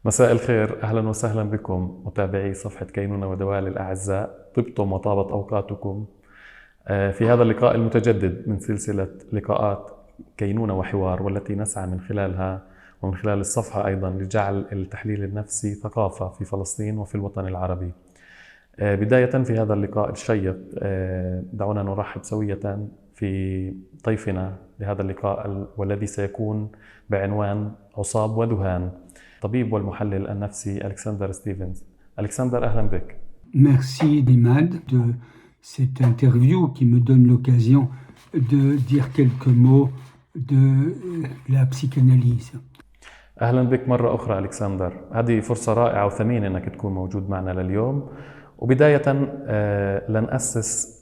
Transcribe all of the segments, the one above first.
مساء الخير، أهلا وسهلا بكم متابعي صفحة كينونة ودوال الأعزاء. طبتم وطابت أوقاتكم. في هذا اللقاء المتجدد من سلسلة لقاءات كينونة وحوار، والتي نسعى من خلالها ومن خلال الصفحة أيضا لجعل التحليل النفسي ثقافة في فلسطين وفي الوطن العربي. بداية في هذا اللقاء الشيق، دعونا نرحب سوية في ضيفنا لهذا اللقاء والذي سيكون بعنوان عصاب وذهان، طبيب والمحلل النفسي ألكسندر ستيفنز. ألكسندر، أهلا بك. Merci Imad de cette interview qui me donne l'occasion de dire quelques mots de la psychanalyse. أهلا بك مرة أخرى ألكسندر، هذه فرصة رائعة وثمينة أنك تكون موجود معنا لليوم. وبداية لنأسس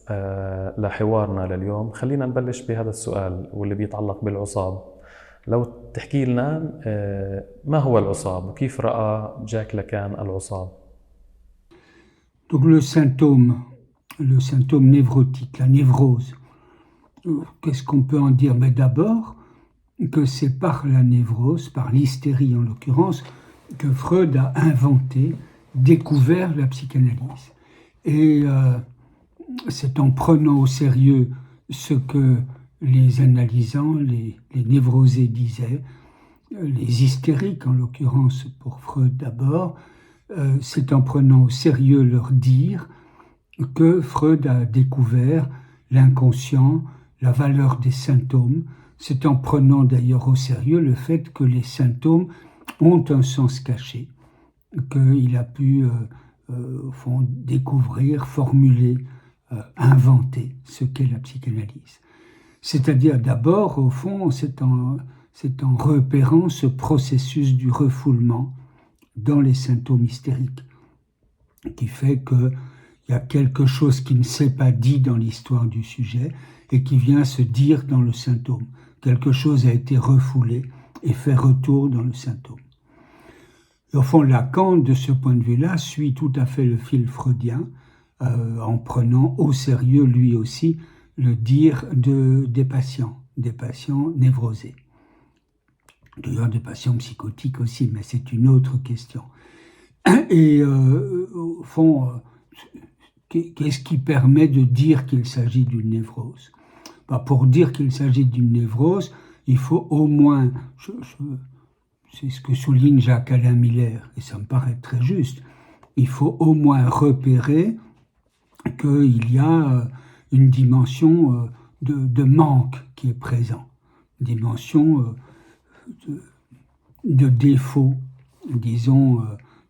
لحوارنا لليوم، خلينا نبلش بهذا السؤال واللي بيتعلق بالعصاب. لو تحكي لنا ما هو العصاب وكيف رأى جاك لاكان العصاب؟ Donc le symptôme névrotique, la névrose, qu'est-ce qu'on peut en dire? Mais d'abord que c'est par la névrose, par l'hystérie en l'occurrence, que Freud a inventé, découvert la psychanalyse. Et c'est en prenant au sérieux ce que les analysants, les névrosés disaient, les hystériques en l'occurrence pour Freud d'abord, c'est en prenant au sérieux leur dire que Freud a découvert l'inconscient, la valeur des symptômes. C'est en prenant d'ailleurs au sérieux le fait que les symptômes ont un sens caché, qu'il a pu au fond découvrir, formuler, inventer ce qu'est la psychanalyse. C'est-à-dire d'abord, au fond, c'est en repérant ce processus du refoulement dans les symptômes hystériques, qui fait qu'il y a quelque chose qui ne s'est pas dit dans l'histoire du sujet et qui vient se dire dans le symptôme. Quelque chose a été refoulé et fait retour dans le symptôme. Et au fond, Lacan, de ce point de vue-là, suit tout à fait le fil freudien, en prenant au sérieux, lui aussi, le dire des patients névrosés. D'ailleurs, des patients psychotiques aussi, mais c'est une autre question. Et au fond, qu'est-ce qui permet de dire qu'il s'agit d'une névrose? Pour dire qu'il s'agit d'une névrose, il faut au moins, c'est ce que souligne Jacques-Alain Miller, et ça me paraît très juste, il faut au moins repérer qu'il y a une dimension de manque qui est présent, une dimension de défaut, disons,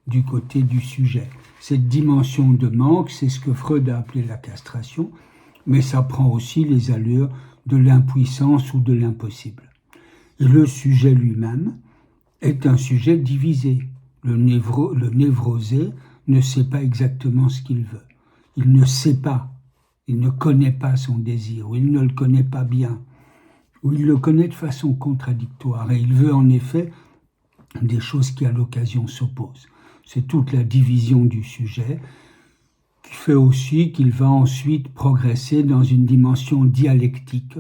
du côté du sujet. Cette dimension de manque, c'est ce que Freud a appelé la castration, mais ça prend aussi les allures de l'impuissance ou de l'impossible. Et le sujet lui-même est un sujet divisé. Le névrosé ne sait pas exactement ce qu'il veut. Il ne sait pas, il ne connaît pas son désir, ou il ne le connaît pas bien, ou il le connaît de façon contradictoire, et il veut en effet des choses qui à l'occasion s'opposent. C'est toute la division du sujet qui fait aussi qu'il va ensuite progresser dans une dimension dialectique,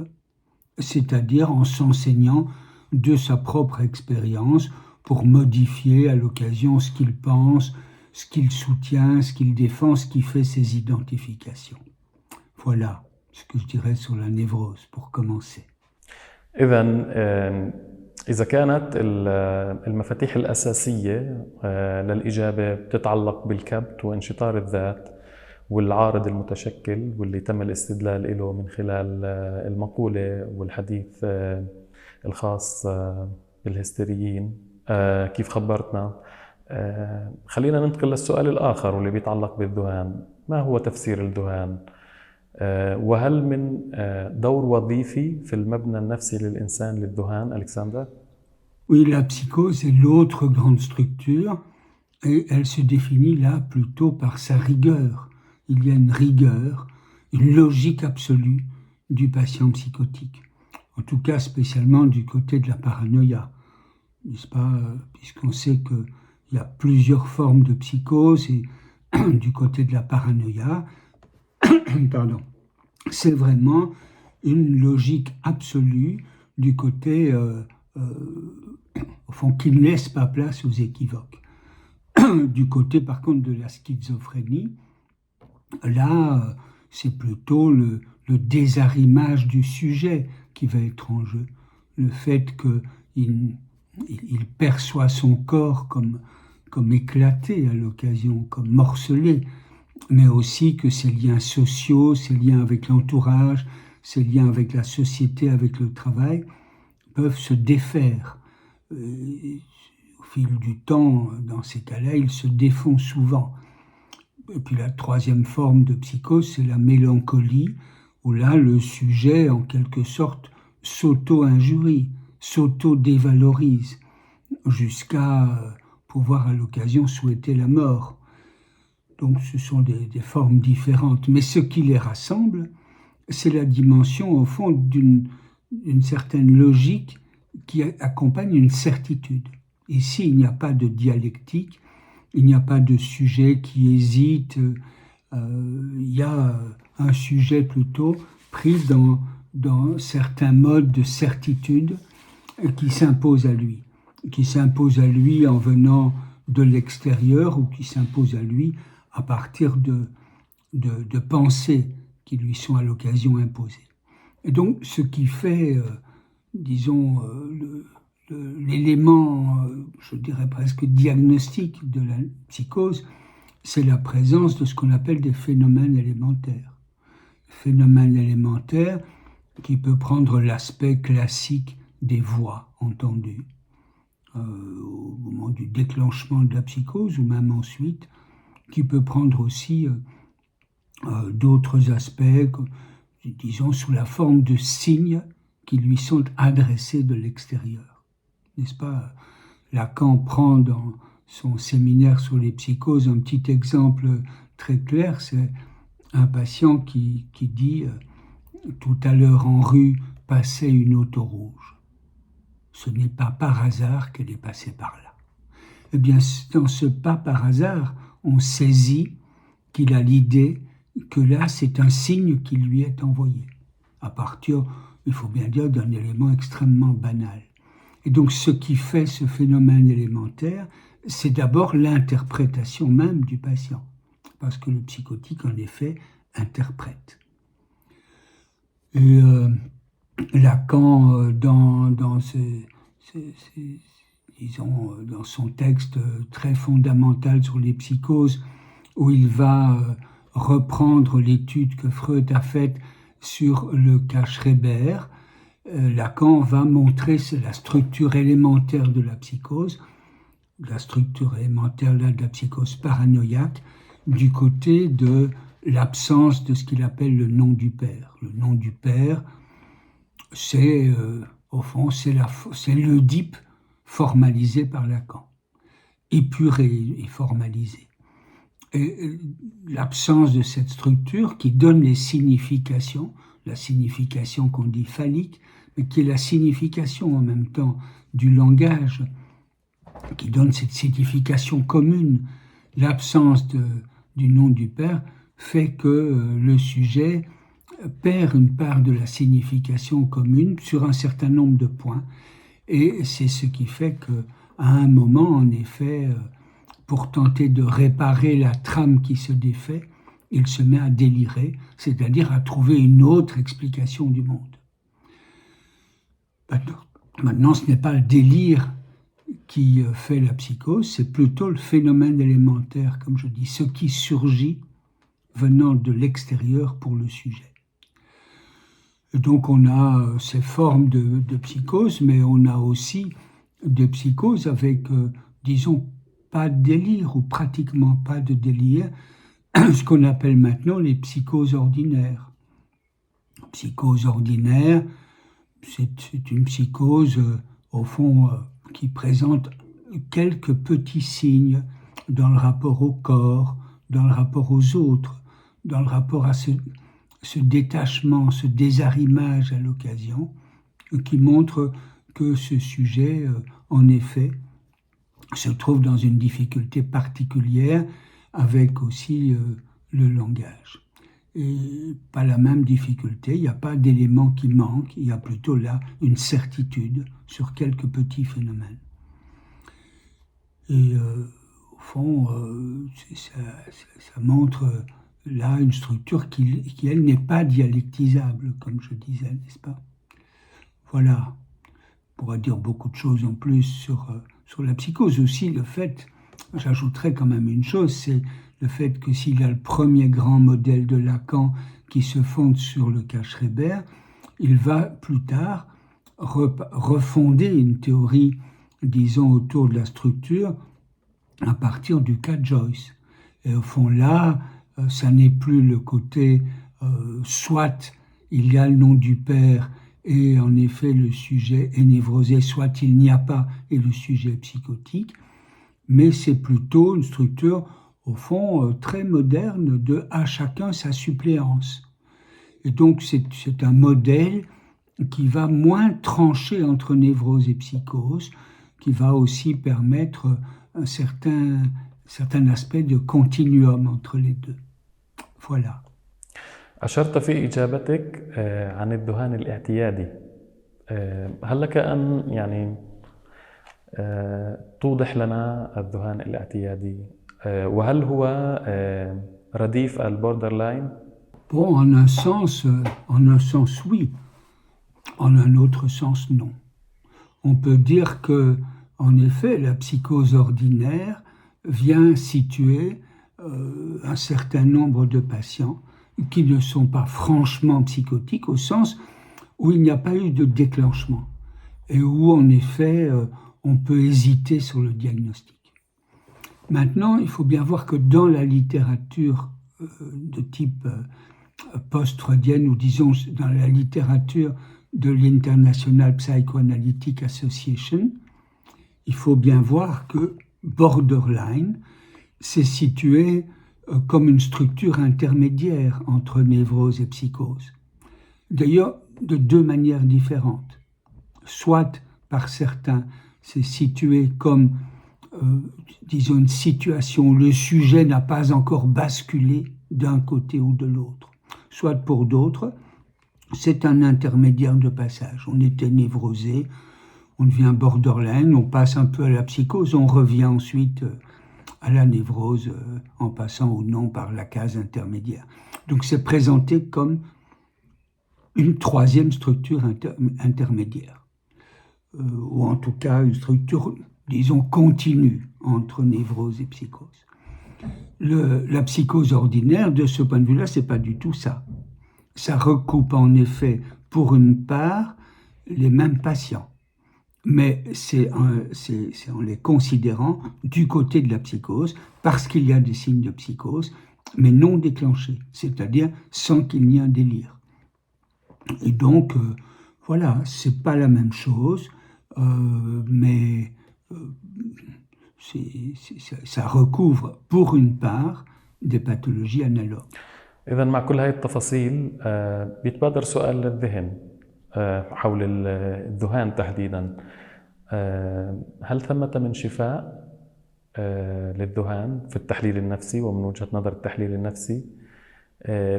c'est-à-dire en s'enseignant de sa propre expérience pour modifier à l'occasion ce qu'il pense, ce qu'il soutient, ce qu'il défend, ce qui fait ses identifications. Voilà ce que je dirais sur la névrose pour commencer. إذا كانت المفاتيح الأساسية للإجابة بتتعلق بالكبت وانشطار الذات والعارض المتشكل واللي تم الاستدلال له من خلال المقولة والحديث الخاص بالهستيريين كيف خبرتنا، خلينا ننتقل للسؤال الآخر واللي بيتعلق بالذهان. ما هو تفسير الذهان؟ وهل من دور وظيفي في المبنى النفسي للإنسان للذهان، ألكسندر؟ Oui, la psychose est l'autre grande structure et elle se définit là plutôt par sa rigueur. Il y a une rigueur, une logique absolue du patient psychotique. En tout cas, spécialement du côté de la paranoïa, n'est-ce pas? Puisqu'on sait qu'il y a plusieurs formes de psychose et du côté de la paranoïa, pardon, c'est vraiment une logique absolue du côté, au fond, qui ne laisse pas place aux équivoques. Du côté, par contre, de la schizophrénie, là, c'est plutôt le désarrimage du sujet qui va être en jeu. Le fait qu'il perçoit son corps comme éclaté à l'occasion, comme morcelé, mais aussi que ses liens sociaux, ses liens avec l'entourage, ses liens avec la société, avec le travail, peuvent se défaire. Au fil du temps, dans ces cas-là, ils se défont souvent. Et puis la troisième forme de psychose, c'est la mélancolie, où là, le sujet, en quelque sorte, s'auto-injurie, s'auto-dévalorise, jusqu'à pouvoir à l'occasion souhaiter la mort. Donc ce sont des formes différentes. Mais ce qui les rassemble, c'est la dimension, au fond, d'une certaine logique qui accompagne une certitude. Ici, il n'y a pas de dialectique, il n'y a pas de sujet qui hésite, il y a un sujet plutôt pris dans certains modes de certitude qui s'imposent à lui en venant de l'extérieur ou qui s'imposent à lui à partir de pensées qui lui sont à l'occasion imposées. Et donc, ce qui fait, disons, l'élément, je dirais presque diagnostique de la psychose, c'est la présence de ce qu'on appelle des phénomènes élémentaires. Phénomène élémentaire qui peut prendre l'aspect classique des voix entendues au moment du déclenchement de la psychose ou même ensuite, qui peut prendre aussi d'autres aspects, disons sous la forme de signes qui lui sont adressés de l'extérieur. N'est-ce pas? Lacan prend dans son séminaire sur les psychoses un petit exemple très clair, c'est un patient qui dit tout à l'heure en rue passait une auto rouge. Ce n'est pas par hasard qu'elle est passée par là. Eh bien, dans ce pas par hasard, on saisit qu'il a l'idée que là, c'est un signe qui lui est envoyé, à partir, il faut bien dire, d'un élément extrêmement banal. Et donc, ce qui fait ce phénomène élémentaire, c'est d'abord l'interprétation même du patient, parce que le psychotique, en effet, interprète. Et Lacan, dans son texte très fondamental sur les psychoses, où il va reprendre l'étude que Freud a faite sur le cas Schreber, Lacan va montrer la structure élémentaire de la psychose, la structure élémentaire de la psychose paranoïaque, du côté de l'absence de ce qu'il appelle le nom du père. Le nom du père, c'est au fond, c'est l'Oedipe formalisé par Lacan, épuré et formalisé. Et l'absence de cette structure qui donne les significations, la signification qu'on dit phallique, mais qui est la signification en même temps du langage, qui donne cette signification commune, l'absence du nom du père fait que le sujet perd une part de la signification commune sur un certain nombre de points. Et c'est ce qui fait qu'à un moment, en effet, pour tenter de réparer la trame qui se défait, il se met à délirer, c'est-à-dire à trouver une autre explication du monde. Maintenant, ce n'est pas le délire qui fait la psychose, c'est plutôt le phénomène élémentaire, comme je dis, ce qui surgit venant de l'extérieur pour le sujet. Et donc on a ces formes de psychose, mais on a aussi des psychoses avec, disons, pas de délire ou pratiquement pas de délire, ce qu'on appelle maintenant les psychoses ordinaires. Psychose ordinaire, c'est une psychose, au fond, qui présente quelques petits signes dans le rapport au corps, dans le rapport aux autres, dans le rapport à ce détachement, ce désarrimage à l'occasion, qui montre que ce sujet, en effet, se trouve dans une difficulté particulière avec aussi le langage. Et pas la même difficulté, il n'y a pas d'élément qui manque, il y a plutôt là une certitude sur quelques petits phénomènes. Et au fond, ça montre là une structure qui elle, n'est pas dialectisable, comme je disais, n'est-ce pas? Voilà. On pourra dire beaucoup de choses en plus sur la psychose. Aussi, le fait, j'ajouterais quand même une chose, c'est le fait que s'il y a le premier grand modèle de Lacan qui se fonde sur le cas Schreber, il va plus tard refonder une théorie, disons, autour de la structure à partir du cas Joyce. Et au fond, là, ça n'est plus le côté soit il y a le nom du père et en effet le sujet est névrosé, soit il n'y a pas et le sujet est psychotique, mais c'est plutôt une structure, au fond, très moderne de à chacun sa suppléance. Et donc c'est un modèle qui va moins trancher entre névrose et psychose, qui va aussi permettre un certain aspect de continuum entre les deux. Voilà. أشرت في إجابتك عن الذهان الاعتيادي. هل لك أن يعني توضح لنا الذهان الاعتيادي وهل هو رديف البوردرلاين؟ Bon, en un sens oui, en un autre sens non. On peut dire que, en effet, la psychose ordinaire vient situer un certain nombre de patients qui ne sont pas franchement psychotiques au sens où il n'y a pas eu de déclenchement et où en effet on peut hésiter sur le diagnostic. Maintenant, il faut bien voir que dans la littérature de type post-freudienne ou disons dans la littérature de l'International Psychoanalytic Association, il faut bien voir que borderline s'est situé comme une structure intermédiaire entre névrose et psychose. D'ailleurs, de deux manières différentes. Soit, par certains, c'est situé comme, disons, une situation où le sujet n'a pas encore basculé d'un côté ou de l'autre. Soit pour d'autres, c'est un intermédiaire de passage. On était névrosé, on devient borderline, on passe un peu à la psychose, on revient ensuite à la névrose en passant ou non par la case intermédiaire. Donc c'est présenté comme une troisième structure intermédiaire, ou en tout cas une structure, disons, continue entre névrose et psychose. La psychose ordinaire, de ce point de vue-là, c'est pas du tout ça. Ça recoupe en effet, pour une part, les mêmes patients. Mais c'est en les considérant du côté de la psychose, parce qu'il y a des signes de psychose, mais non déclenchés, c'est-à-dire sans qu'il n'y ait un délire. Et donc, voilà, c'est pas la même chose, mais ça recouvre pour une part des pathologies analogues. إذا مع كل هاي التفاصيل بيتبادر سؤال للذهن حول الذهان تحديدا. هل ثمة من شفاء للذهان في التحليل النفسي ومن وجهة نظر التحليل النفسي؟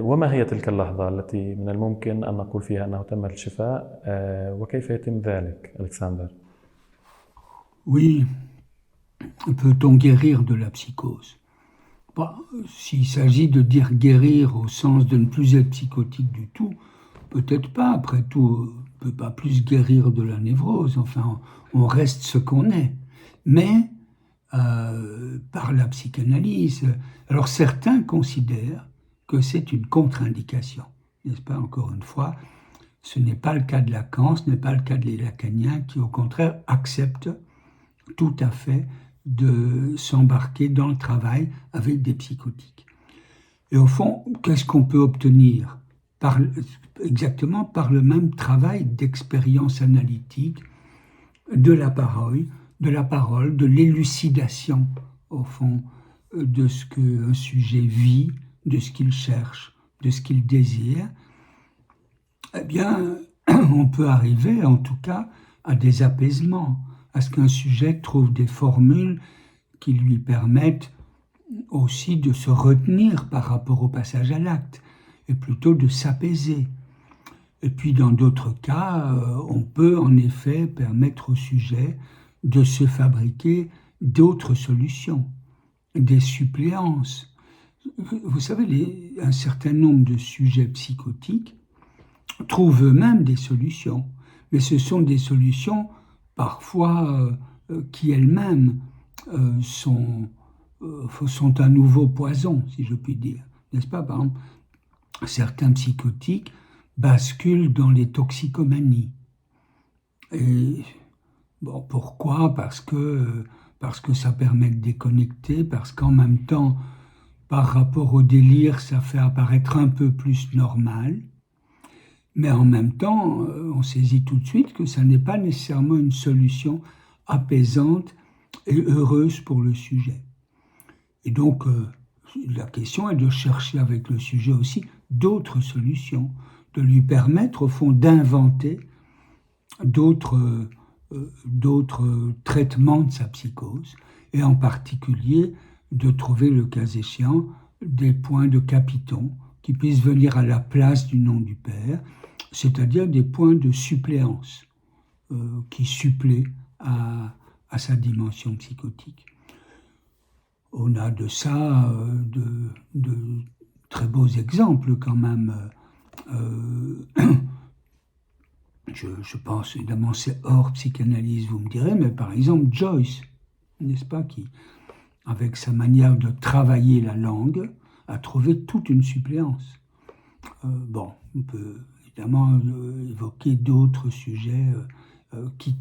وما هي تلك اللحظة التي من الممكن أن نقول فيها أنه تم الشفاء وكيف يتم ذلك ألكسندر؟ Oui, peut-on guérir de la psychose? S'il s'agit de dire guérir au sens de ne plus être psychotique du tout, peut-être pas. Après tout, on ne peut pas plus guérir de la névrose. Enfin, on reste ce qu'on est. Mais par la psychanalyse, alors certains considèrent que c'est une contre-indication. N'est-ce pas, encore une fois, ce n'est pas le cas de Lacan, ce n'est pas le cas des lacaniens qui, au contraire, acceptent tout à fait de s'embarquer dans le travail avec des psychotiques. Et au fond, qu'est-ce qu'on peut obtenir exactement par le même travail d'expérience analytique, de la parole, de l'élucidation, au fond, de ce qu'un sujet vit, de ce qu'il cherche, de ce qu'il désire. Eh bien, on peut arriver, en tout cas, à des apaisements, à ce qu'un sujet trouve des formules qui lui permettent aussi de se retenir par rapport au passage à l'acte, et plutôt de s'apaiser. Et puis dans d'autres cas, on peut en effet permettre au sujet de se fabriquer d'autres solutions. des suppléances. Vous savez, un certain nombre de sujets psychotiques trouvent eux-mêmes des solutions, mais ce sont des solutions parfois qui elles-mêmes sont un nouveau poison, si je puis dire, n'est-ce pas? Par exemple, certains psychotiques basculent dans les toxicomanies. Et bon, pourquoi? Parce que ça permet de déconnecter, parce qu'en même temps, par rapport au délire, ça fait apparaître un peu plus normal. Mais en même temps, on saisit tout de suite que ça n'est pas nécessairement une solution apaisante et heureuse pour le sujet. Et donc, la question est de chercher avec le sujet aussi d'autres solutions, de lui permettre au fond d'inventer d'autres traitements de sa psychose, et en particulier de trouver, le cas échéant, des points de capiton qui puissent venir à la place du nom du Père, c'est-à-dire des points de suppléance qui suppléent à sa dimension psychotique. On a de ça de très beaux exemples quand même. Je pense évidemment c'est hors psychanalyse, vous me direz, mais par exemple Joyce, n'est-ce pas, qui, avec sa manière de travailler la langue, a trouvé toute une suppléance. Bon, on peut évidemment évoquer d'autres sujets qui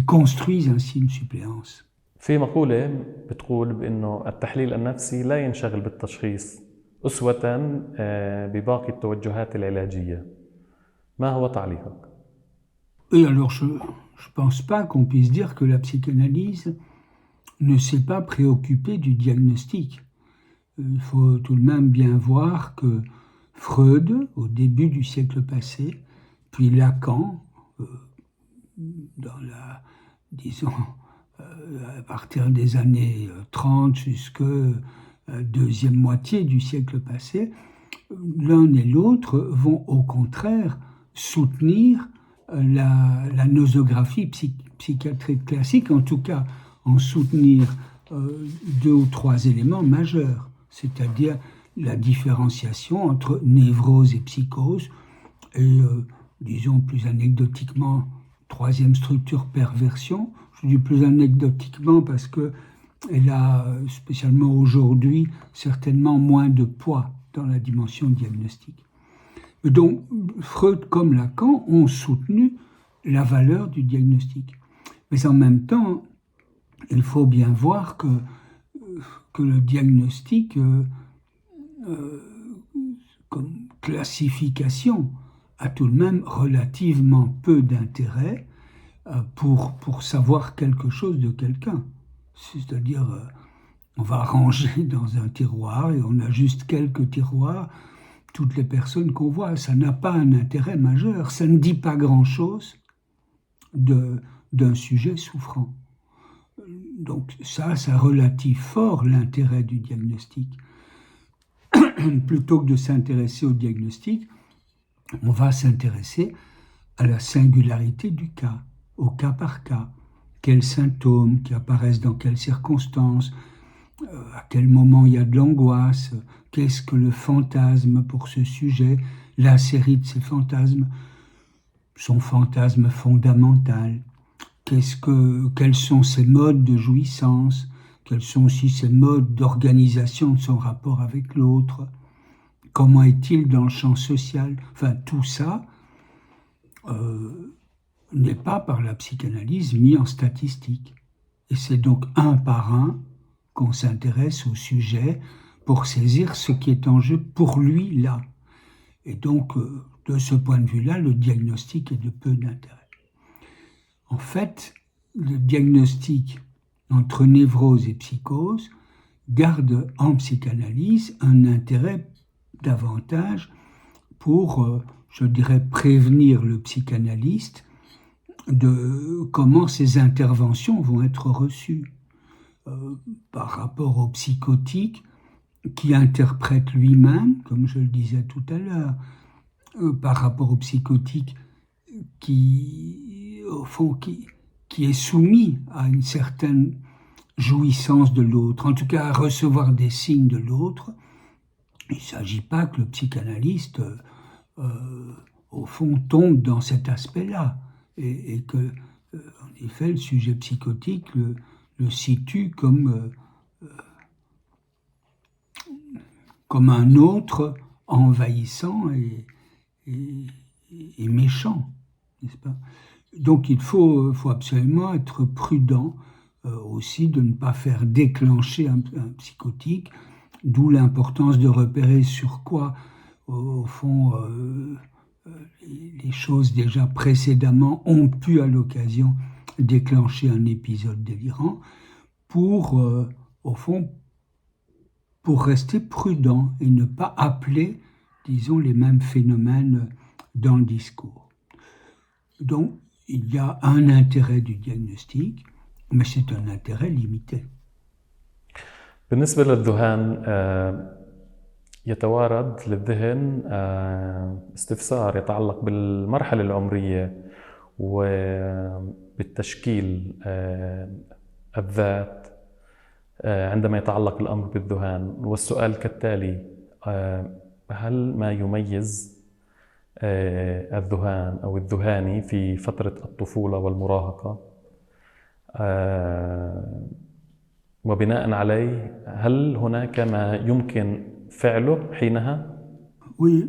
construisent ainsi une suppléance. في مقولة بتقول بأنه التحليل النفسي لا ينشغل بالتشخيص أسوة بباقي التوجهات العلاجية. ما هو تعليقك؟ Et alors, je ne pense pas qu'on puisse dire que la psychanalyse ne s'est pas préoccupée du diagnostic. Il faut tout de même bien voir que Freud, au début du siècle passé, puis Lacan, dans la, disons, à partir des années 30 jusqu'à deuxième moitié du siècle passé, l'un et l'autre vont au contraire soutenir la nosographie psychiatrique classique, en tout cas en soutenir deux ou trois éléments majeurs, c'est-à-dire la différenciation entre névrose et psychose, et disons plus anecdotiquement, troisième structure, perversion. Je dis plus anecdotiquement parce qu'elle a, spécialement aujourd'hui, certainement moins de poids dans la dimension diagnostique. Donc, Freud comme Lacan ont soutenu la valeur du diagnostic. Mais en même temps, il faut bien voir que le diagnostic, comme classification, a tout de même relativement peu d'intérêt pour savoir quelque chose de quelqu'un. C'est-à-dire, on va ranger dans un tiroir et on a juste quelques tiroirs toutes les personnes qu'on voit. Ça n'a pas un intérêt majeur. Ça ne dit pas grand-chose d'un sujet souffrant. Donc ça relative fort l'intérêt du diagnostic. Plutôt que de s'intéresser au diagnostic, on va s'intéresser à la singularité du cas, au cas par cas. Quels symptômes qui apparaissent dans quelles circonstances, à quel moment il y a de l'angoisse, qu'est-ce que le fantasme pour ce sujet, la série de ces fantasmes, son fantasme fondamental, quels sont ses modes de jouissance, quels sont aussi ses modes d'organisation de son rapport avec l'autre, comment est-il dans le champ social, enfin tout ça n'est pas par la psychanalyse mis en statistique. Et c'est donc un par un qu'on s'intéresse au sujet pour saisir ce qui est en jeu pour lui là. Et donc, de ce point de vue-là, le diagnostic est de peu d'intérêt. En fait, le diagnostic entre névrose et psychose garde en psychanalyse un intérêt davantage pour, je dirais, prévenir le psychanalyste de comment ces interventions vont être reçues par rapport au psychotique qui interprète lui-même, comme je le disais tout à l'heure, par rapport au psychotique qui, au fond, qui est soumis à une certaine jouissance de l'autre, en tout cas à recevoir des signes de l'autre. Il ne s'agit pas que le psychanalyste, au fond, tombe dans cet aspect-là, et que, en effet, le sujet psychotique le situe comme un autre envahissant et méchant, n'est-ce pas? Donc il faut absolument être prudent aussi de ne pas faire déclencher un psychotique, d'où l'importance de repérer sur quoi, au fond, les choses déjà précédemment ont pu à l'occasion déclencher un épisode délirant pour, au fond, pour rester prudent et ne pas appeler, disons, les mêmes phénomènes dans le discours. Donc, il y a un intérêt du diagnostic, mais c'est un intérêt limité. بالنسبة للذهان يتوارد للذهن استفسار يتعلق بالمرحلة العمرية وبالتشكيل الذات عندما يتعلق الأمر بالذهان، والسؤال كالتالي: هل ما يميز الذهان أو الذهاني في فترة الطفولة والمراهقة، وبناء عليه هل هناك ما يمكن فعله حينها؟ Oui,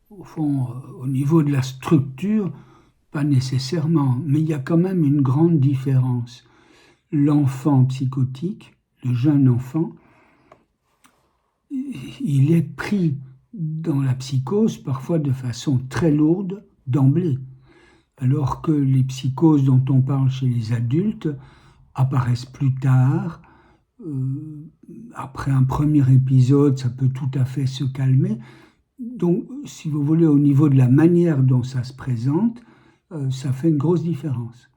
au fond, au niveau de la structure, pas nécessairement, mais il y a quand même une grande différence. L'enfant psychotique, le jeune enfant, il est pris dans la psychose parfois de façon très lourde d'emblée, alors que les psychoses dont on parle chez les adultes apparaissent plus tard. Après un premier épisode, ça peut tout à fait se calmer. Donc, si vous voulez, au niveau de la manière dont ça se présente, ça fait une grosse différence.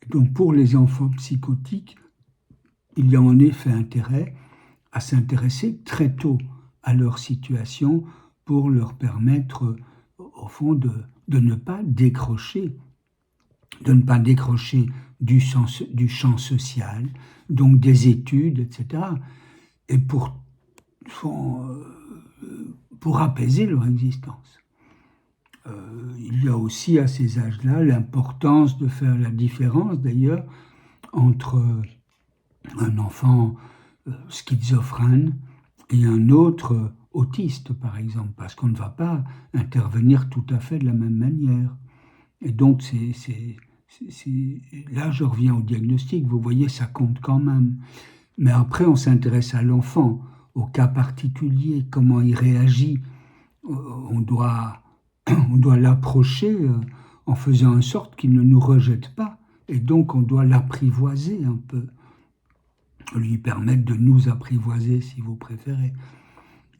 Donc, pour les enfants psychotiques, il y a en effet intérêt à s'intéresser très tôt à leur situation pour leur permettre, au fond, de ne pas décrocher, du champ social, donc des études, etc. Et pour apaiser leur existence. Il y a aussi à ces âges-là l'importance de faire la différence, d'ailleurs, entre un enfant schizophrène et un autre autiste, par exemple, parce qu'on ne va pas intervenir tout à fait de la même manière. Et donc, là, je reviens au diagnostic, vous voyez, ça compte quand même. Mais après, on s'intéresse à l'enfant, au cas particulier, comment il réagit. On doit l'approcher en faisant en sorte qu'il ne nous rejette pas. Et donc, on doit l'apprivoiser un peu, lui permettre de nous apprivoiser, si vous préférez.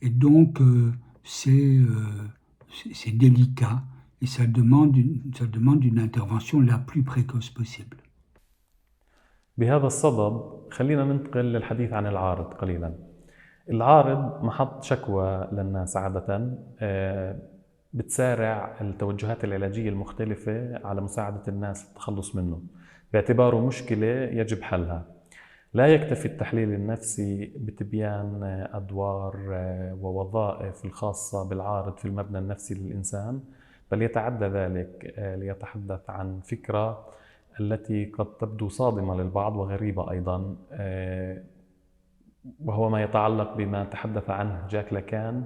Et donc, c'est délicat et ça demande une intervention la plus précoce possible. بهذا الصدد خلينا ننتقل للحديث عن العارض قليلا. العارض محط شكوى للناس عادة، بتسارع التوجهات العلاجية المختلفة على مساعدة الناس في التخلص منه باعتباره مشكلة يجب حلها. لا يكتفي التحليل النفسي بتبيان أدوار ووظائف الخاصة بالعارض في المبنى النفسي للإنسان، بل يتعدى ذلك ليتحدث عن فكرة التي قد تبدو صادمة للبعض وغريبة أيضا، وهو ما يتعلق بما تحدث عنه جاك لاكان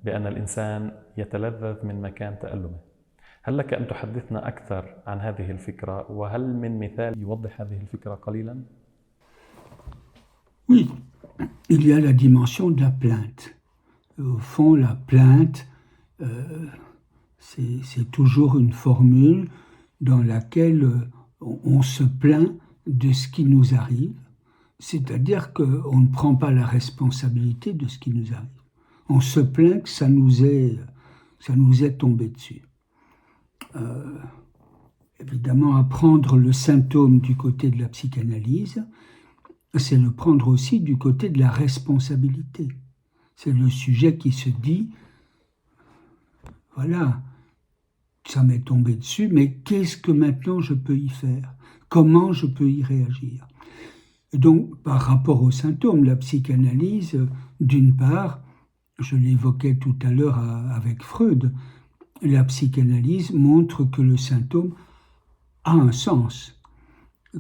بأن الإنسان يتلذذ من مكان تألمه. هل لك أن تحدثنا أكثر عن هذه الفكرة، وهل من مثال يوضح هذه الفكرة قليلا؟ Oui, il y a la dimension de la plainte. Au fond, la plainte, c'est toujours une formule dans laquelle on se plaint de ce qui nous arrive, c'est-à-dire qu'on ne prend pas la responsabilité de ce qui nous arrive. On se plaint que ça nous est tombé dessus. Évidemment, à prendre le symptôme du côté de la psychanalyse, c'est le prendre aussi du côté de la responsabilité. C'est le sujet qui se dit, voilà, ça m'est tombé dessus, mais qu'est-ce que maintenant je peux y faire? Comment je peux y réagir? Et donc, par rapport aux symptômes, la psychanalyse, d'une part, je l'évoquais tout à l'heure avec Freud, la psychanalyse montre que le symptôme a un sens,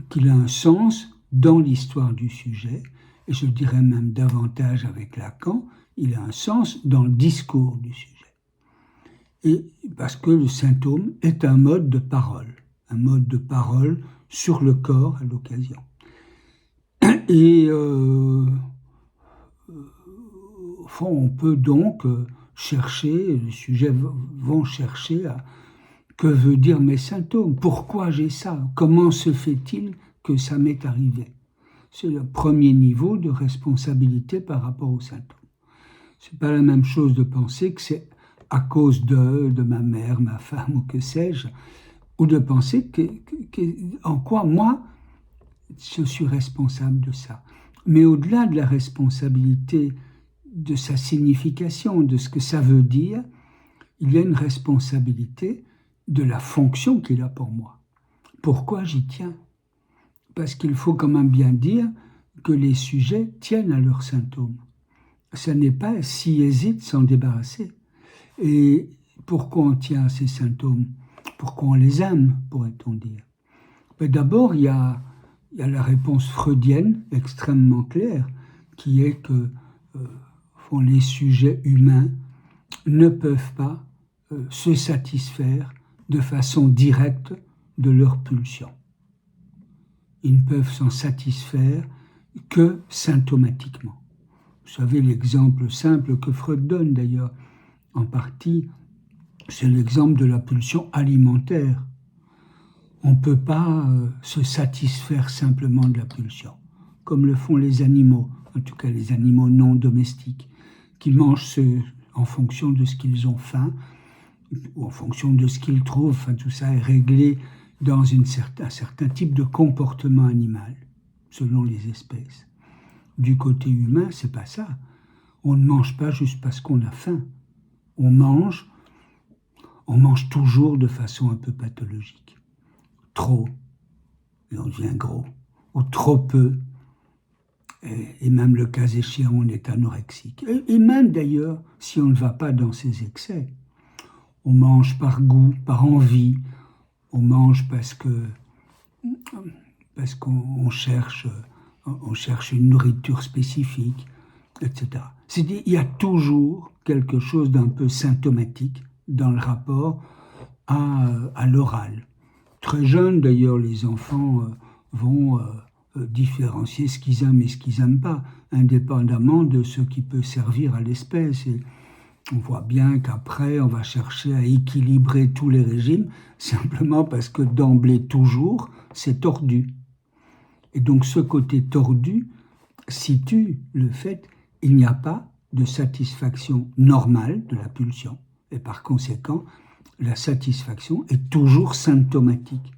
qu'il a un sens dans l'histoire du sujet, et je dirais même davantage avec Lacan, il a un sens dans le discours du sujet. Et parce que le symptôme est un mode de parole sur le corps à l'occasion. Et au fond, on peut donc chercher, les sujets vont chercher à que veut dire mes symptômes, pourquoi j'ai ça, comment se fait-il que ça m'est arrivé. C'est le premier niveau de responsabilité par rapport aux symptômes. C'est pas la même chose de penser que c'est à cause de ma mère, ma femme ou que sais-je, ou de penser en quoi moi je suis responsable de ça. Mais au-delà de la responsabilité de sa signification, de ce que ça veut dire, il y a une responsabilité de la fonction qu'il a pour moi. Pourquoi j'y tiens ? Parce qu'il faut quand même bien dire que les sujets tiennent à leurs symptômes. Ça n'est pas s'ils hésitent s'en débarrasser. Et pourquoi on tient à ces symptômes ? Pourquoi on les aime, pourrait-on dire ? Mais d'abord, il y a la réponse freudienne extrêmement claire, qui est que les sujets humains ne peuvent pas se satisfaire de façon directe de leurs pulsions. Ils ne peuvent s'en satisfaire que symptomatiquement. Vous savez, l'exemple simple que Freud donne d'ailleurs, en partie, c'est l'exemple de la pulsion alimentaire. On ne peut pas se satisfaire simplement de la pulsion, comme le font les animaux, en tout cas les animaux non domestiques, qui mangent en fonction de ce qu'ils ont faim, ou en fonction de ce qu'ils trouvent. Enfin, tout ça est réglé dans un certain type de comportement animal, selon les espèces. Du côté humain, c'est pas ça. On ne mange pas juste parce qu'on a faim. On mange toujours de façon un peu pathologique. Trop, et on devient gros. Ou trop peu, et même le cas échéant, on est anorexique. Et même d'ailleurs, si on ne va pas dans ces excès, on mange par goût, par envie, on mange parce qu'on cherche une nourriture spécifique, etc. C'est-à-dire, il y a toujours quelque chose d'un peu symptomatique dans le rapport à l'oral. Très jeunes, d'ailleurs, les enfants vont différencier ce qu'ils aiment et ce qu'ils n'aiment pas, indépendamment de ce qui peut servir à l'espèce. Et on voit bien qu'après, on va chercher à équilibrer tous les régimes, simplement parce que d'emblée, toujours, c'est tordu. Et donc, ce côté tordu situe le fait qu'il n'y a pas de satisfaction normale de la pulsion. Et par conséquent, la satisfaction est toujours symptomatique.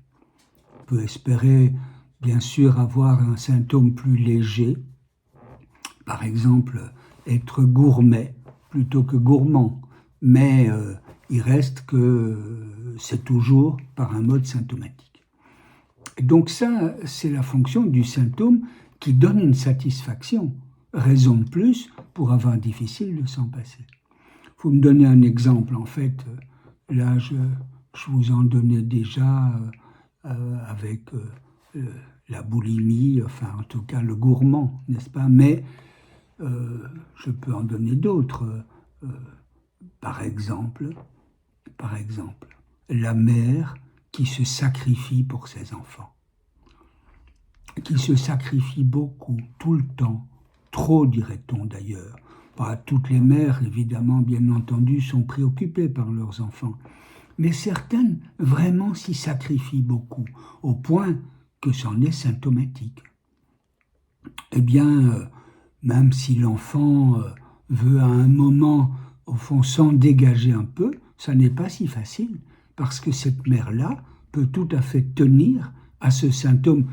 On peut espérer, bien sûr, avoir un symptôme plus léger, par exemple, être gourmet plutôt que gourmand, mais il reste que c'est toujours par un mode symptomatique. Et donc ça, c'est la fonction du symptôme qui donne une satisfaction, raison de plus pour avoir difficile de s'en passer. Vous me donnez un exemple, en fait, là je vous en donnais déjà avec la boulimie, enfin en tout cas le gourmand, n'est-ce pas ? Mais je peux en donner d'autres. Par exemple, la mère qui se sacrifie pour ses enfants, qui se sacrifie beaucoup, tout le temps, trop dirait-on d'ailleurs. Pas toutes les mères, évidemment, bien entendu, sont préoccupées par leurs enfants, mais certaines vraiment s'y sacrifient beaucoup, au point que c'en est symptomatique. Eh bien, même si l'enfant veut à un moment, au fond, s'en dégager un peu, ça n'est pas si facile, parce que cette mère-là peut tout à fait tenir à ce symptôme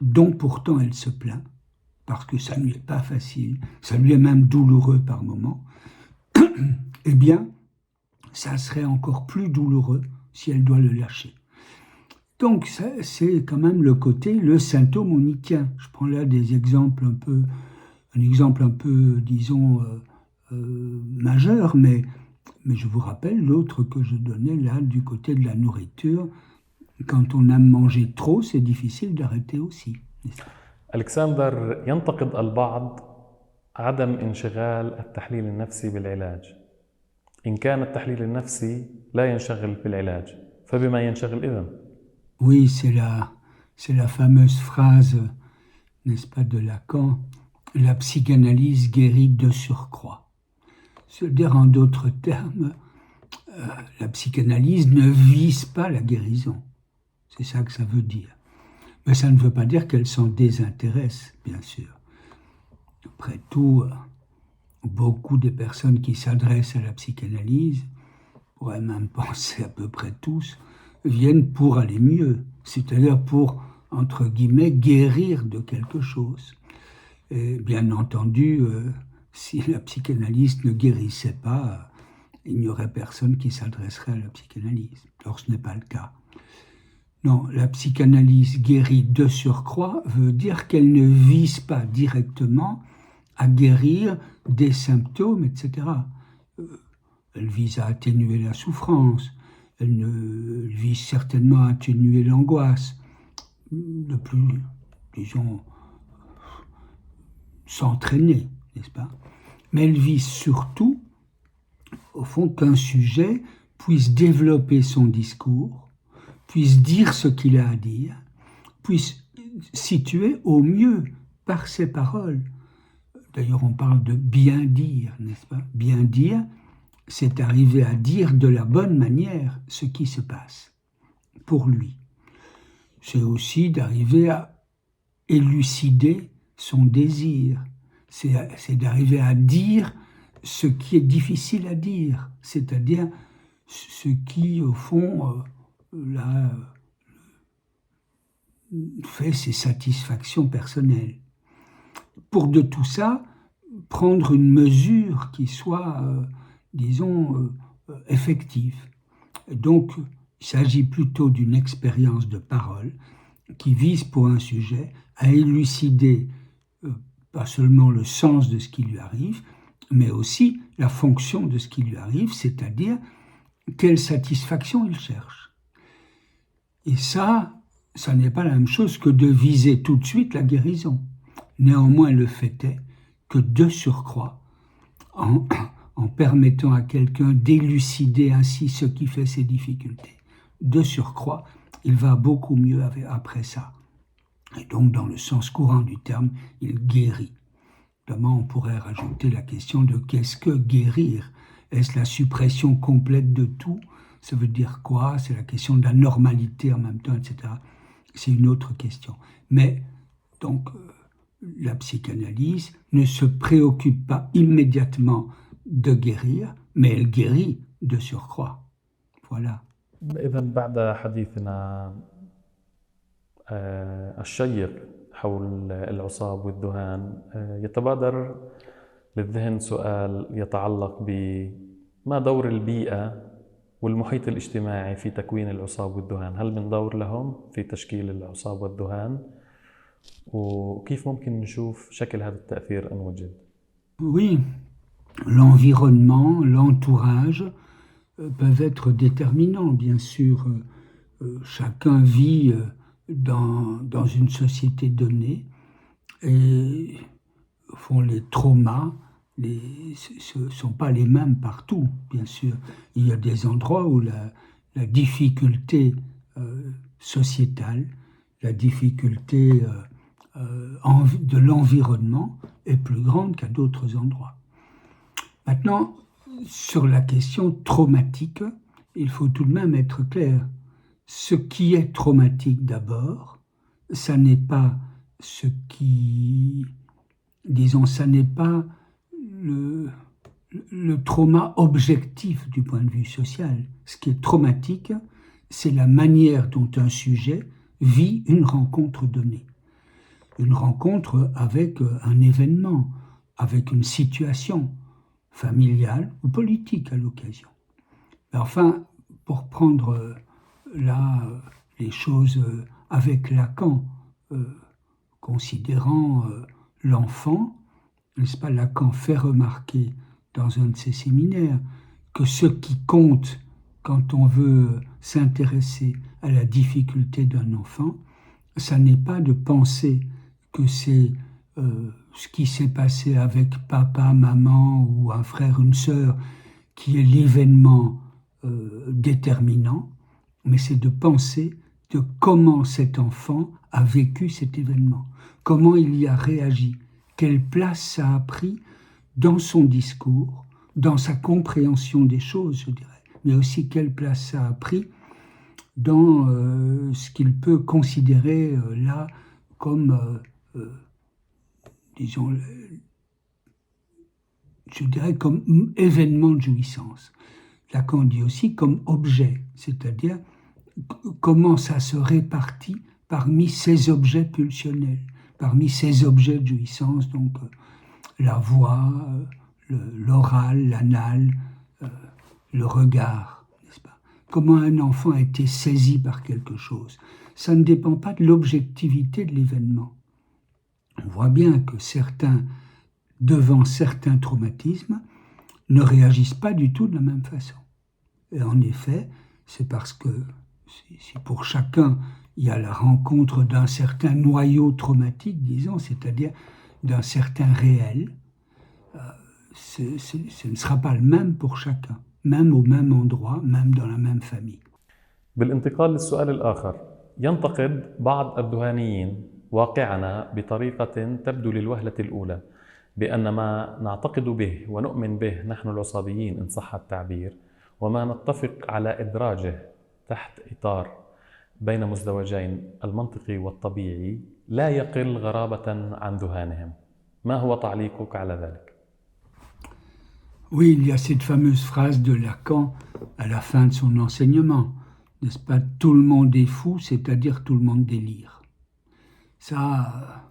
dont pourtant elle se plaint, parce que ça ne lui est pas facile, ça lui est même douloureux par moments. Eh bien, ça serait encore plus douloureux si elle doit le lâcher. Donc, c'est quand même le côté, le symptôme, on y tient. Je prends là des exemples un exemple un peu, disons, majeur, mais je vous rappelle l'autre que je donnais là, du côté de la nourriture. Quand on aime manger trop, c'est difficile d'arrêter aussi. ألكسندر، ينتقد البعض عدم انشغال التحليل النفسي بالعلاج. إن كان التحليل النفسي لا ينشغل بالعلاج، فبما ينشغل إذن؟ Oui, c'est la fameuse phrase, n'est-ce pas, de Lacan, la psychanalyse guérit de surcroît. C'est-à-dire, en d'autres termes, la psychanalyse ne vise pas la guérison. C'est ça que ça veut dire. Mais ça ne veut pas dire qu'elle s'en désintéresse, bien sûr. Après tout, beaucoup des personnes qui s'adressent à la psychanalyse, on pourrait même penser à peu près tous, viennent pour aller mieux, c'est-à-dire pour, entre guillemets, guérir de quelque chose. Et bien entendu, si la psychanalyse ne guérissait pas, il n'y aurait personne qui s'adresserait à la psychanalyse. Or, ce n'est pas le cas. Non, la psychanalyse guérit de surcroît veut dire qu'elle ne vise pas directement à guérir des symptômes, etc. Elle vise à atténuer la souffrance, elle vise certainement à atténuer l'angoisse, de plus, disons, s'entraîner, n'est-ce pas? Mais elle vise surtout, au fond, qu'un sujet puisse développer son discours, puisse dire ce qu'il a à dire, puisse situer au mieux par ses paroles. D'ailleurs, on parle de bien dire, n'est-ce pas? Bien dire, c'est arriver à dire de la bonne manière ce qui se passe pour lui. C'est aussi d'arriver à élucider son désir. C'est d'arriver à dire ce qui est difficile à dire, c'est-à-dire ce qui, au fond, fait ses satisfactions personnelles. Pour de tout ça, prendre une mesure qui soit, disons, effective. Donc, il s'agit plutôt d'une expérience de parole qui vise pour un sujet à élucider pas seulement le sens de ce qui lui arrive, mais aussi la fonction de ce qui lui arrive, c'est-à-dire quelle satisfaction il cherche. Et ça n'est pas la même chose que de viser tout de suite la guérison. Néanmoins, le fait est que de surcroît, en permettant à quelqu'un d'élucider ainsi ce qui fait ses difficultés, de surcroît, il va beaucoup mieux après ça. Et donc, dans le sens courant du terme, il guérit. Notamment, on pourrait rajouter la question de qu'est-ce que guérir? Est-ce la suppression complète de tout? Ça veut dire quoi? C'est la question de la normalité en même temps, etc. C'est une autre question. Mais, donc, la psychanalyse ne se préoccupe pas immédiatement de guérir, mais elle guérit de surcroît. Voilà. إذن بعد حديثنا الشيق حول العصاب والذهان، يتبادر للذهن سؤال يتعلق بما دور البيئة والمحيط الاجتماعي في تكوين العصاب والذهان. هل من دور لهم في تشكيل العصاب والذهان؟ وكيف ممكن نشوف شكل هذا التأثير إن وجد؟ Oui, l'environnement, l'entourage peuvent être déterminants, bien sûr. Chacun vit dans une société donnée et au fond, les traumas ne sont pas les mêmes partout, bien sûr. Il y a des endroits où la difficulté sociétale, la difficulté de l'environnement est plus grande qu'à d'autres endroits. Maintenant, sur la question traumatique, il faut tout de même être clair. Ce qui est traumatique d'abord, ça n'est pas ce qui, disons, ça n'est pas le trauma objectif du point de vue social. Ce qui est traumatique, c'est la manière dont un sujet vit une rencontre donnée. Une rencontre avec un événement, avec une situation familiale ou politique à l'occasion. Mais enfin, pour prendre là les choses avec Lacan, considérant l'enfant, n'est-ce pas, Lacan fait remarquer dans un de ses séminaires que ce qui compte quand on veut s'intéresser à la difficulté d'un enfant, ça n'est pas de penser que c'est ce qui s'est passé avec papa, maman ou un frère, une sœur qui est l'événement déterminant, mais c'est de penser de comment cet enfant a vécu cet événement, comment il y a réagi, quelle place ça a pris dans son discours, dans sa compréhension des choses, je dirais, mais aussi quelle place ça a pris dans ce qu'il peut considérer là comme, disons, je dirais comme événement de jouissance. Lacan dit aussi comme objet, c'est-à-dire comment ça se répartit parmi ces objets pulsionnels, parmi ces objets de jouissance, donc la voix, l'oral, l'anal, le regard, n'est-ce pas? Comment un enfant a été saisi par quelque chose. Ça ne dépend pas de l'objectivité de l'événement. On voit bien que certains, devant certains traumatismes, ne réagissent pas du tout de la même façon. Et en effet, c'est parce que si pour chacun, il y a la rencontre d'un certain noyau traumatique, disons, c'est-à-dire d'un certain réel, ce ne sera pas le même pour chacun, même au même endroit, même dans la même famille. بالانتقال للسؤال الآخر، ينتقد بعض الذهانيين واقعنا بطريقة تبدو للوهلة الأولى بأن ما نعتقد به ونؤمن به نحن العصابيين إن صح التعبير وما نتفق على إدراجه تحت إطار بين مزدوجين المنطقي والطبيعي لا يقل غرابة عن ذهانهم. ما هو تعليقك على ذلك؟ Oui, il y a cette fameuse phrase de Lacan à la fin de son enseignement, n'est-ce pas? Tout le monde est fou, c'est-à-dire tout le monde délire. Ça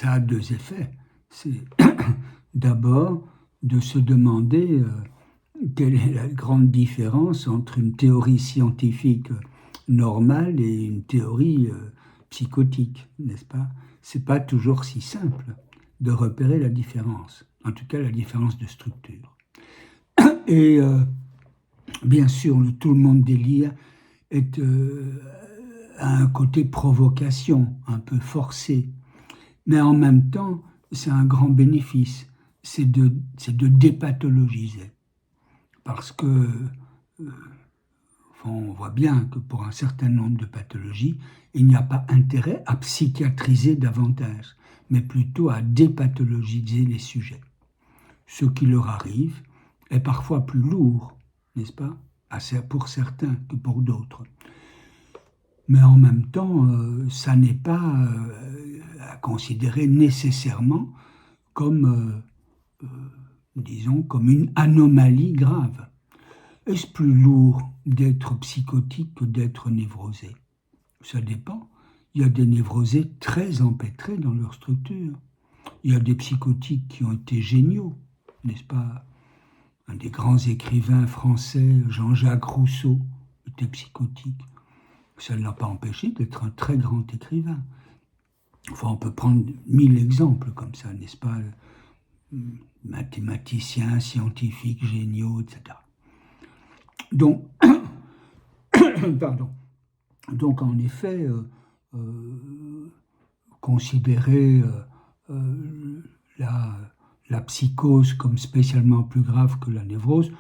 a deux effets. C'est d'abord de se demander quelle est la grande différence entre une théorie scientifique normale et une théorie psychotique, n'est-ce pas? C'est pas toujours si simple de repérer la différence, en tout cas la différence de structure. Et bien sûr, le tout le monde délire a un côté provocation, un peu forcé, mais en même temps, c'est un grand bénéfice, c'est de dépathologiser. Parce que on voit bien que pour un certain nombre de pathologies, il n'y a pas intérêt à psychiatriser davantage, mais plutôt à dépathologiser les sujets. Ce qui leur arrive est parfois plus lourd, n'est-ce pas, pour certains que pour d'autres. Mais en même temps, ça n'est pas à considérer nécessairement comme, disons, comme une anomalie grave. Est-ce plus lourd d'être psychotique que d'être névrosé? Ça dépend. Il y a des névrosés très empêtrés dans leur structure. Il y a des psychotiques qui ont été géniaux, n'est-ce pas? Un des grands écrivains français, Jean-Jacques Rousseau, était psychotique. Ça ne l'a pas empêché d'être un très grand écrivain. Enfin, on peut prendre 1000 exemples comme ça, n'est-ce pas? Mathématiciens, scientifiques, géniaux, etc. Donc, pardon. Donc, en effet, considérer la psychose comme spécialement plus grave que la névrose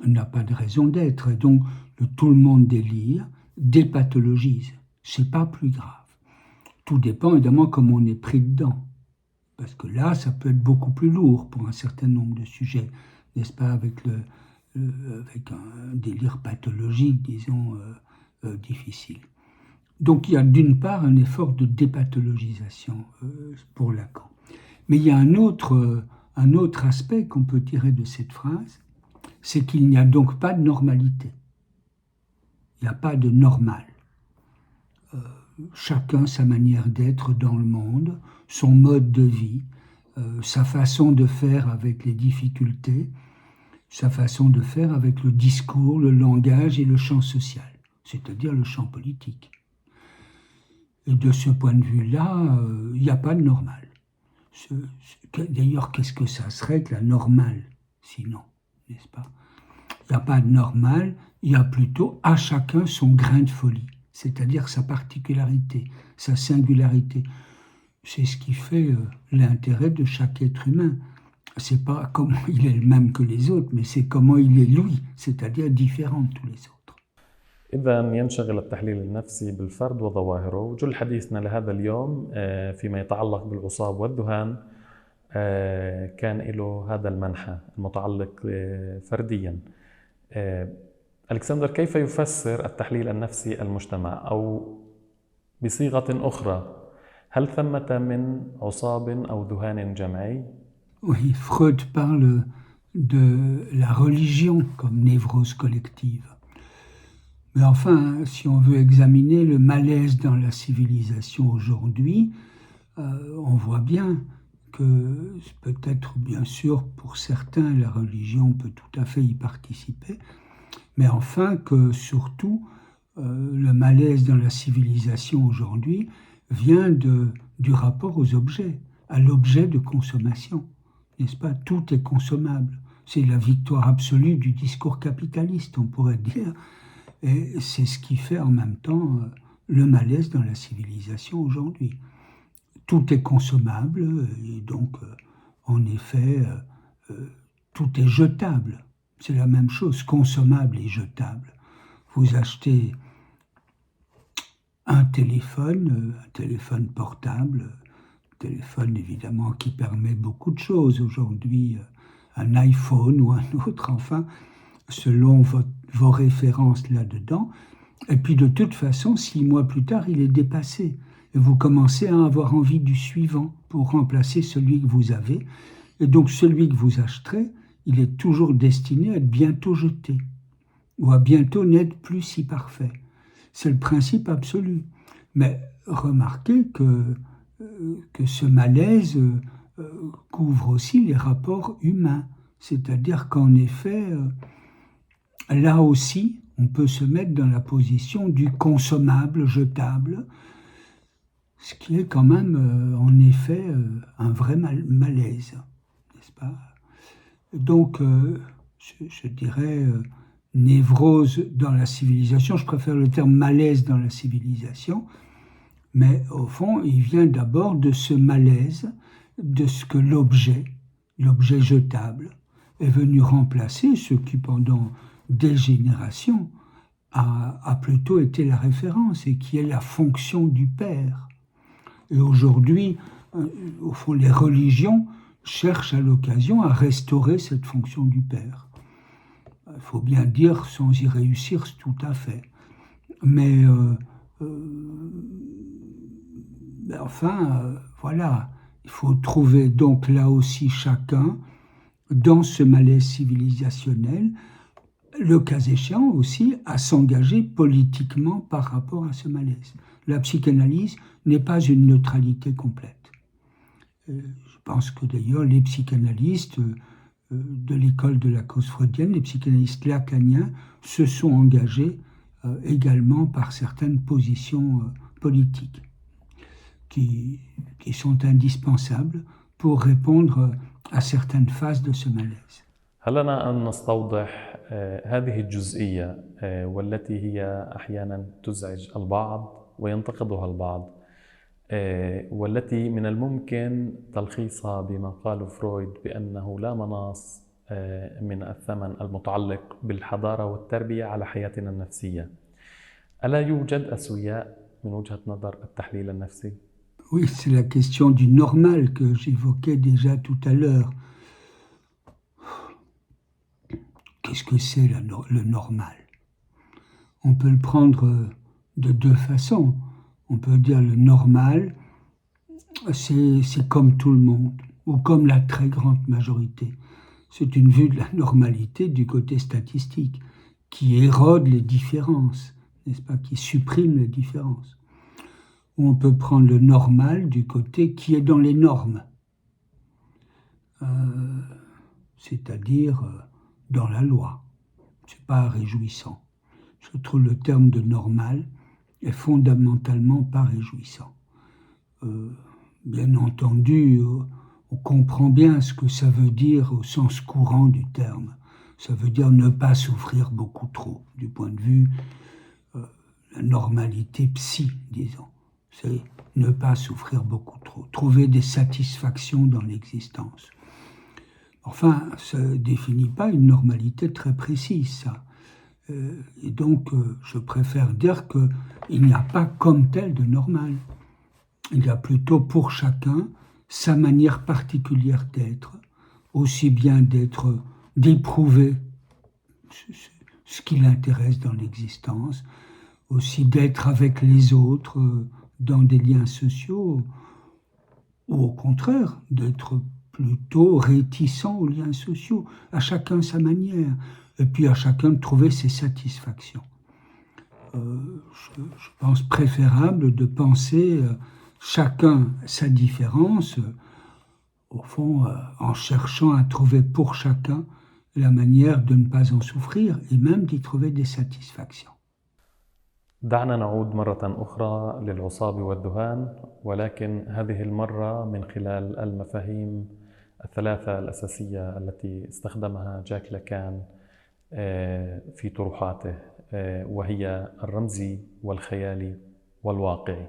n'a pas de raison d'être. Et donc, tout le monde délire, dépathologise. C'est pas plus grave. Tout dépend évidemment comment on est pris dedans. Parce que là, ça peut être beaucoup plus lourd pour un certain nombre de sujets, n'est-ce pas, avec un délire pathologique, disons, difficile. Donc il y a d'une part un effort de dépathologisation pour Lacan. Mais il y a un autre aspect qu'on peut tirer de cette phrase, c'est qu'il n'y a donc pas de normalité. Il n'y a pas de normal. Chacun sa manière d'être dans le monde, son mode de vie, sa façon de faire avec les difficultés, sa façon de faire avec le discours, le langage et le champ social. c'est-à-dire le champ politique. Et de ce point de vue-là, il n'y a pas de normal. D'ailleurs, qu'est-ce que ça serait que la normale, sinon, n'est-ce pas? Il n'y a pas de normal, il y a plutôt à chacun son grain de folie, c'est-à-dire sa particularité, sa singularité. C'est ce qui fait l'intérêt de chaque être humain. C'est pas comment il est le même que les autres, mais c'est comment il est lui, c'est-à-dire différent de tous les autres. إذا ينشغل التحليل النفسي بالفرد وظواهره. وجل حديثنا لهذا اليوم فيما يتعلق بالعصاب والذهان كان له هذا المنحى المتعلق فرديا. ألكسندر، كيف يفسر التحليل النفسي المجتمع؟ أو بصيغة أخرى، هل ثمة من عصاب أو ذهان جمعي؟ Oui, Freud parle de la religion comme névrose collective. Mais enfin, si on veut examiner le malaise dans la civilisation aujourd'hui, on voit bien que peut-être, bien sûr, pour certains, la religion peut tout à fait y participer, mais enfin que surtout, le malaise dans la civilisation aujourd'hui vient du rapport aux objets, à l'objet de consommation, n'est-ce pas? Tout est consommable. C'est la victoire absolue du discours capitaliste, on pourrait dire. Et c'est ce qui fait en même temps le malaise dans la civilisation aujourd'hui. Tout est consommable et donc, en effet, tout est jetable. C'est la même chose, consommable et jetable. Vous achetez un téléphone portable, un téléphone évidemment qui permet beaucoup de choses aujourd'hui, un iPhone ou un autre, enfin, selon vos références là-dedans. Et puis de toute façon, 6 mois plus tard, il est dépassé. Et vous commencez à avoir envie du suivant pour remplacer celui que vous avez. Et donc celui que vous acheterez, il est toujours destiné à être bientôt jeté, ou à bientôt n'être plus si parfait. C'est le principe absolu. Mais remarquez que ce malaise couvre aussi les rapports humains. C'est-à-dire qu'en effet, là aussi, on peut se mettre dans la position du consommable, jetable, ce qui est quand même, en effet, un vrai malaise, n'est-ce pas? Donc, je dirais névrose dans la civilisation, je préfère le terme malaise dans la civilisation, mais au fond, il vient d'abord de ce malaise, de ce que l'objet jetable, est venu remplacer ce qui, pendant des générations, a plutôt été la référence et qui est la fonction du père. Et aujourd'hui, au fond, les religions cherchent à l'occasion à restaurer cette fonction du père. Il faut bien dire, sans y réussir tout à fait. Mais enfin, voilà, il faut trouver donc là aussi chacun, dans ce malaise civilisationnel, le cas échéant aussi, à s'engager politiquement par rapport à ce malaise. La psychanalyse n'est pas une neutralité complète. Je pense que d'ailleurs les psychanalystes de l'école de la cause freudienne, les psychanalystes lacaniens, se sont engagés également par certaines positions politiques qui sont indispensables pour répondre à certaines phases de ce malaise. هل لنا أن نستوضح هذه الجزئية والتي هي أحيانا تزعج البعض وينتقدها البعض، والتي من الممكن تلخيصها بما قاله فرويد بأنه لا مناص من الثمن المتعلق بالحضارة والتربية على حياتنا النفسية. ألا يوجد أسوياء من وجهة نظر التحليل النفسي؟ Oui, c'est la question du normal que j'évoquais déjà tout à l'heure. Qu'est-ce que c'est le normal? On peut le prendre de deux façons. On peut dire le normal, c'est comme tout le monde, ou comme la très grande majorité. C'est une vue de la normalité du côté statistique, qui érode les différences, n'est-ce pas, qui supprime les différences. Ou on peut prendre le normal du côté qui est dans les normes, c'est-à-dire dans la loi. C'est pas réjouissant. je trouve le terme de normal est fondamentalement pas réjouissant. Bien entendu, on comprend bien ce que ça veut dire au sens courant du terme. Ça veut dire ne pas souffrir beaucoup trop, du point de vue la normalité psy, disons. C'est ne pas souffrir beaucoup trop, trouver des satisfactions dans l'existence. Enfin, ça ne définit pas une normalité très précise, ça. Et donc, je préfère dire qu'il n'y a pas comme tel de normal. Il y a plutôt pour chacun sa manière particulière d'être, aussi bien d'éprouver ce qui l'intéresse dans l'existence, aussi d'être avec les autres dans des liens sociaux, ou au contraire, d'être plutôt réticent aux liens sociaux, à chacun sa manière, et puis à chacun de trouver ses satisfactions. Je pense préférable de penser chacun sa différence, au fond, en cherchant à trouver pour chacun la manière de ne pas en souffrir et même d'y trouver des satisfactions. دعنا نعود مرة أخرى للعصاب والذهان، ولكن هذه المرة من خلال المفاهيم الثلاثة الأساسية التي استخدمها جاك لاكان في طروحاته، وهي الرمزي والخيالي والواقعي.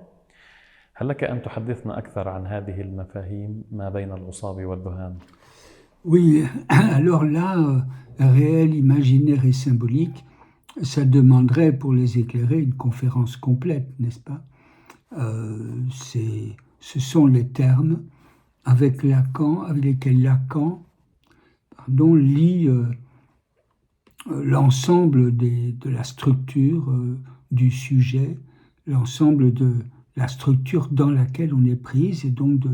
هل لك أن تحدثنا أكثر عن هذه المفاهيم ما بين العصاب والذهان؟ Oui, alors là, réel, imaginaire et symbolique, ça demanderait pour les éclairer une conférence complète, n'est-ce pas? Ce sont les termes avec lesquels Lacan lie l'ensemble de la structure du sujet, l'ensemble de la structure dans laquelle on est prise, et donc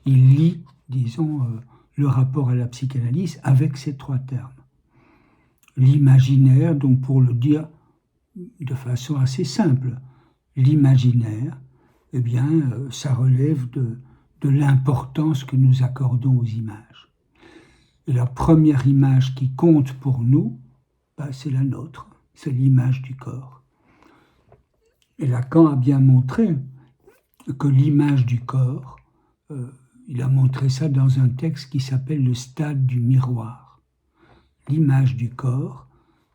il lie, disons, le rapport à la psychanalyse avec ces trois termes. L'imaginaire, donc pour le dire de façon assez simple, l'imaginaire, eh bien, ça relève de l'importance que nous accordons aux images. Et la première image qui compte pour nous, c'est la nôtre, c'est l'image du corps. Et Lacan a bien montré que l'image du corps, il a montré ça dans un texte qui s'appelle le stade du miroir. L'image du corps,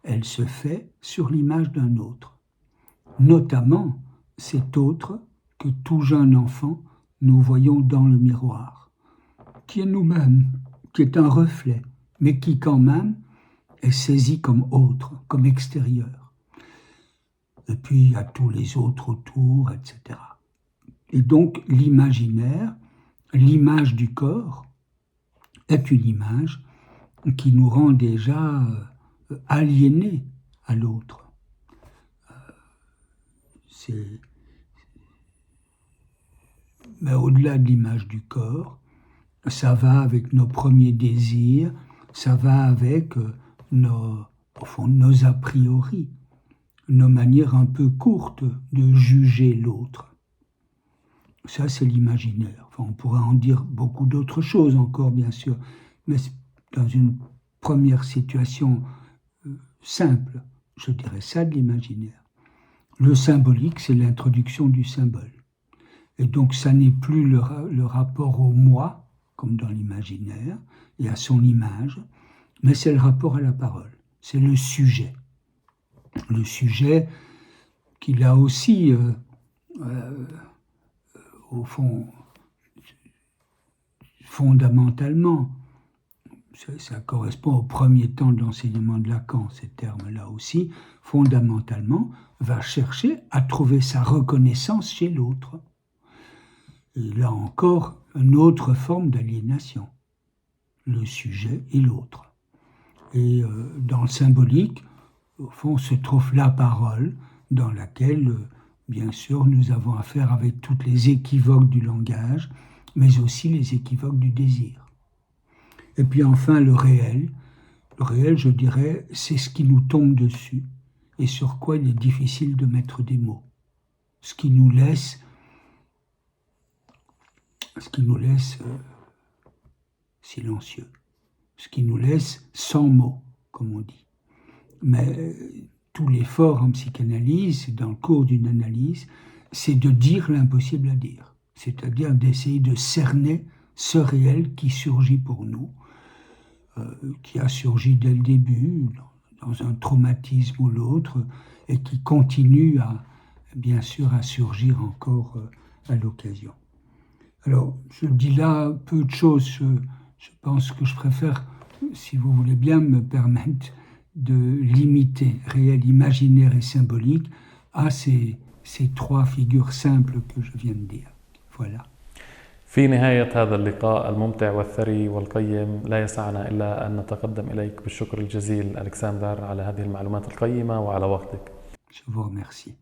elle se fait sur l'image d'un autre. Notamment cet autre que tout jeune enfant nous voyons dans le miroir, qui est nous-mêmes, qui est un reflet, mais qui quand même est saisi comme autre, comme extérieur. Et puis il y a tous les autres autour, etc. Et donc l'imaginaire, l'image du corps, est une image qui nous rend déjà aliénés à l'autre. Mais au-delà de l'image du corps, ça va avec nos premiers désirs, ça va avec nos a priori, nos manières un peu courtes de juger l'autre. Ça, c'est l'imaginaire. Enfin, on pourrait en dire beaucoup d'autres choses encore, bien sûr, mais dans une première situation simple, je dirais ça de l'imaginaire. Le symbolique, c'est l'introduction du symbole. Et donc, ça n'est plus le rapport au moi, comme dans l'imaginaire, et à son image, mais c'est le rapport à la parole. C'est le sujet. Le sujet qui, là aussi, au fond, fondamentalement, ça correspond au premier temps de l'enseignement de Lacan, ces termes-là aussi, fondamentalement, va chercher à trouver sa reconnaissance chez l'autre. Et là encore, une autre forme d'aliénation, le sujet et l'autre. Et dans le symbolique, au fond, se trouve la parole dans laquelle, bien sûr, nous avons affaire avec toutes les équivoques du langage, mais aussi les équivoques du désir. Et puis enfin, le réel, je dirais, c'est ce qui nous tombe dessus et sur quoi il est difficile de mettre des mots. Ce qui nous laisse silencieux, ce qui nous laisse sans mots, comme on dit. Mais tout l'effort en psychanalyse, dans le cours d'une analyse, c'est de dire l'impossible à dire. C'est-à-dire d'essayer de cerner ce réel qui surgit pour nous, qui a surgi dès le début, dans un traumatisme ou l'autre, et qui continue bien sûr à surgir encore à l'occasion. Alors, je dis là peu de choses, je pense que je préfère, si vous voulez bien me permettre, de limiter réel, imaginaire et symbolique à ces trois figures simples que je viens de dire. Voilà. في نهاية هذا اللقاء الممتع والثري والقيم لا يسعنا إلا أن نتقدم إليك بالشكر الجزيل ألكسندر على هذه المعلومات القيمة وعلى وقتك. Je vous remercie.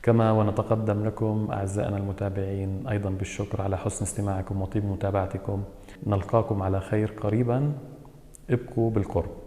كما ونتقدم لكم أعزائنا المتابعين أيضا بالشكر على حسن استماعكم وطيب متابعتكم. نلقاكم على خير قريبا. ابقوا بالقرب.